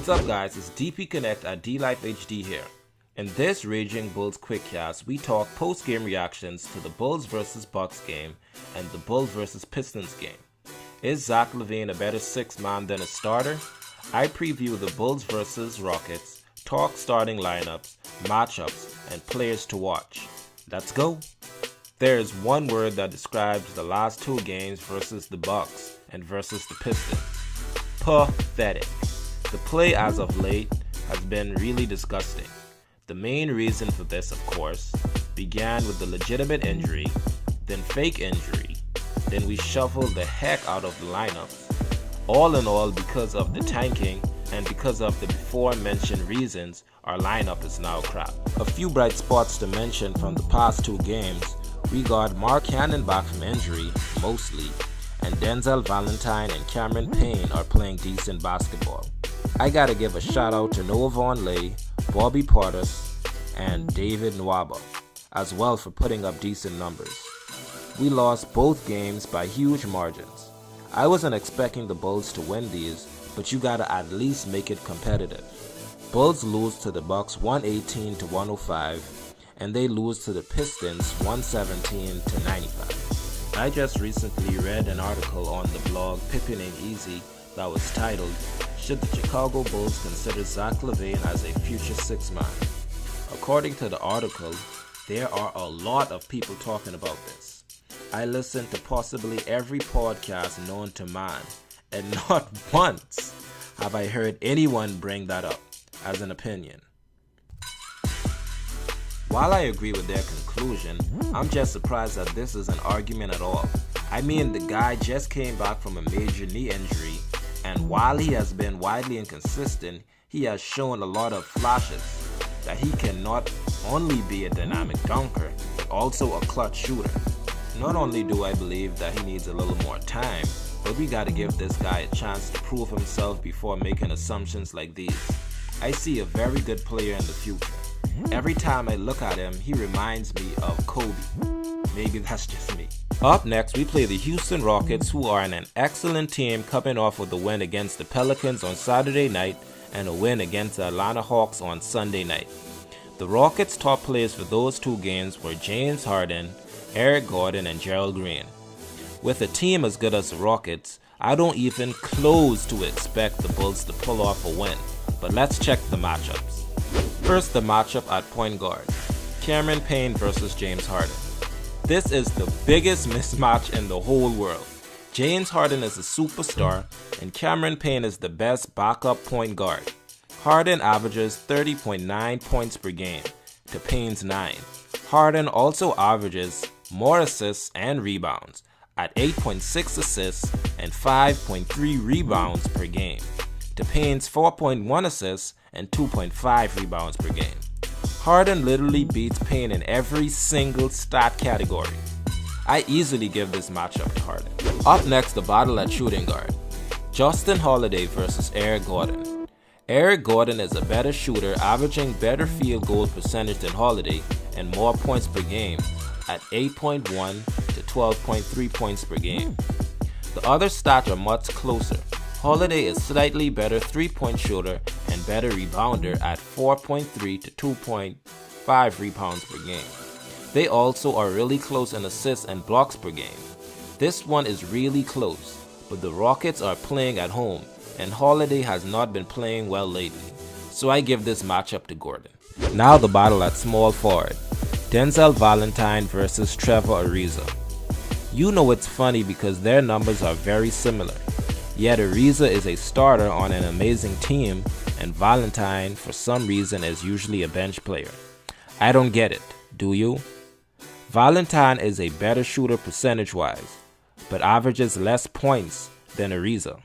What's up guys, it's DP Connect at DLifeHD here. In this Raging Bulls QuickCast, we talk post-game reactions to the Bulls vs Bucks game and the Bulls vs Pistons game. Is Zach Lavine a better sixth man than a starter? I preview the Bulls vs Rockets, talk starting lineups, matchups, and players to watch. Let's go! There is one word that describes the last two games versus the Bucks and versus the Pistons. Pathetic. The play as of late has been really disgusting. The main reason for this, of course, began with the legitimate injury, then fake injury, then we shuffled the heck out of the lineups. All in all, because of the tanking and because of the before mentioned reasons, our lineup is now crap. A few bright spots to mention from the past two games. We got Mark Cannon back from injury, mostly, and Denzel Valentine and Cameron Payne are playing decent basketball. I gotta give a shout out to Lavine, Bobby Portis, and David Nwaba as well for putting up decent numbers. We lost both games by huge margins. I wasn't expecting the Bulls to win these, but you gotta at least make it competitive. Bulls lose to the Bucks 118-105, and they lose to the Pistons 117-95. I just recently read an article on the blog Pippin Ain't Easy that was titled, "Should the Chicago Bulls consider Zach Lavine as a future sixth man?" According to the article, there are a lot of people talking about this. I listened to possibly every podcast known to man, and not once have I heard anyone bring that up as an opinion. While I agree with their conclusion, I'm just surprised that this is an argument at all. I mean, the guy just came back from a major knee injury, and while he has been widely inconsistent, he has shown a lot of flashes that he can not only be a dynamic dunker, but also a clutch shooter. Not only do I believe that he needs a little more time, but we gotta give this guy a chance to prove himself before making assumptions like these. I see a very good player in the future. Every time I look at him, he reminds me of Kobe. Maybe that's just me. Up next, we play the Houston Rockets, who are an excellent team coming off with a win against the Pelicans on Saturday night and a win against the Atlanta Hawks on Sunday night. The Rockets' top players for those two games were James Harden, Eric Gordon, and Gerald Green. With a team as good as the Rockets, I don't even close to expect the Bulls to pull off a win. But let's check the matchups. First, the matchup at point guard. Cameron Payne versus James Harden. This is the biggest mismatch in the whole world. James Harden is a superstar, and Cameron Payne is the best backup point guard. Harden averages 30.9 points per game to Payne's 9. Harden also averages more assists and rebounds at 8.6 assists and 5.3 rebounds per game to Payne's 4.1 assists and 2.5 rebounds per game. Harden literally beats Payne in every single stat category. I easily give this matchup to Harden. Up next, the battle at shooting guard. Justin Holiday versus Eric Gordon. Eric Gordon is a better shooter, averaging better field goal percentage than Holiday and more points per game at 8.1 to 12.3 points per game. The other stats are much closer. Holiday is slightly better three-point shooter and better rebounder at 4.3 to 2.5 rebounds per game. They also are really close in assists and blocks per game. This one is really close, but the Rockets are playing at home and Holiday has not been playing well lately, so I give this matchup to Gordon. Now the battle at small forward. Denzel Valentine versus Trevor Ariza. You know it's funny because their numbers are very similar. Yet Ariza is a starter on an amazing team, and Valentine, for some reason, is usually a bench player. I don't get it, do you? Valentine is a better shooter percentage-wise, but averages less points than Ariza.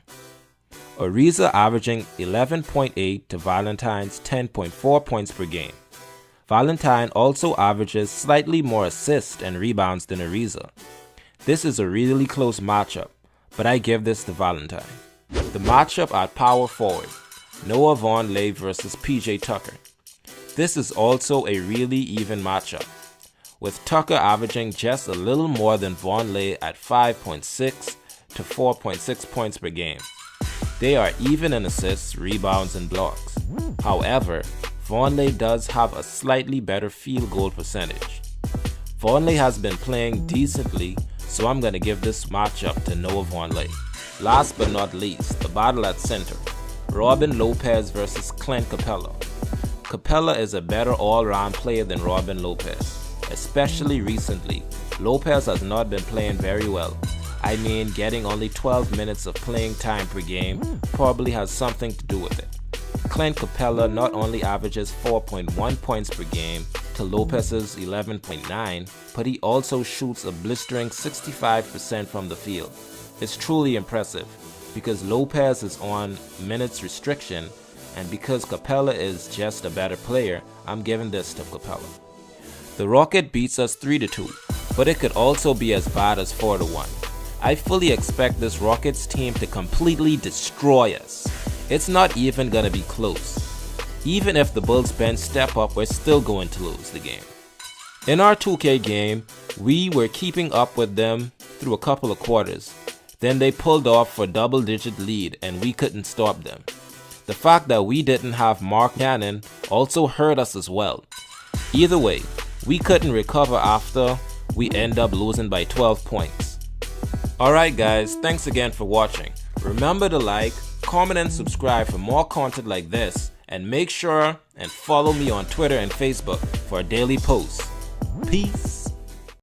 Ariza averaging 11.8 to Valentine's 10.4 points per game. Valentine also averages slightly more assists and rebounds than Ariza. This is a really close matchup, but I give this to Valentine. The matchup at power forward. Noah Vonleh versus PJ Tucker. This is also a really even matchup, with Tucker averaging just a little more than Vonleh at 5.6 to 4.6 points per game. They are even in assists, rebounds, and blocks. However, Vonleh does have a slightly better field goal percentage. Vonleh has been playing decently, so I'm going to give this matchup to Noah Vonleh. Last but not least, the battle at center. Robin Lopez versus Clint Capella. Capella is a better all-round player than Robin Lopez. Especially recently, Lopez has not been playing very well. I mean, getting only 12 minutes of playing time per game probably has something to do with it. Clint Capella not only averages 4.1 points per game to Lopez's 11.9, but he also shoots a blistering 65% from the field. It's truly impressive because Lopez is on minutes restriction, and because Capella is just a better player, I'm giving this to Capella. The Rocket beats us 3-2, but it could also be as bad as 4-1. I fully expect this Rockets team to completely destroy us. It's not even gonna be close. Even if the Bulls bench step up, we're still going to lose the game. In our 2K game, we were keeping up with them through a couple of quarters. Then they pulled off for a double-digit lead and we couldn't stop them. The fact that we didn't have Mark Cannon also hurt us as well. Either way, we couldn't recover after we end up losing by 12 points. Alright guys, thanks again for watching. Remember to like, comment and subscribe for more content like this, and make sure and follow me on Twitter and Facebook for daily posts. Peace.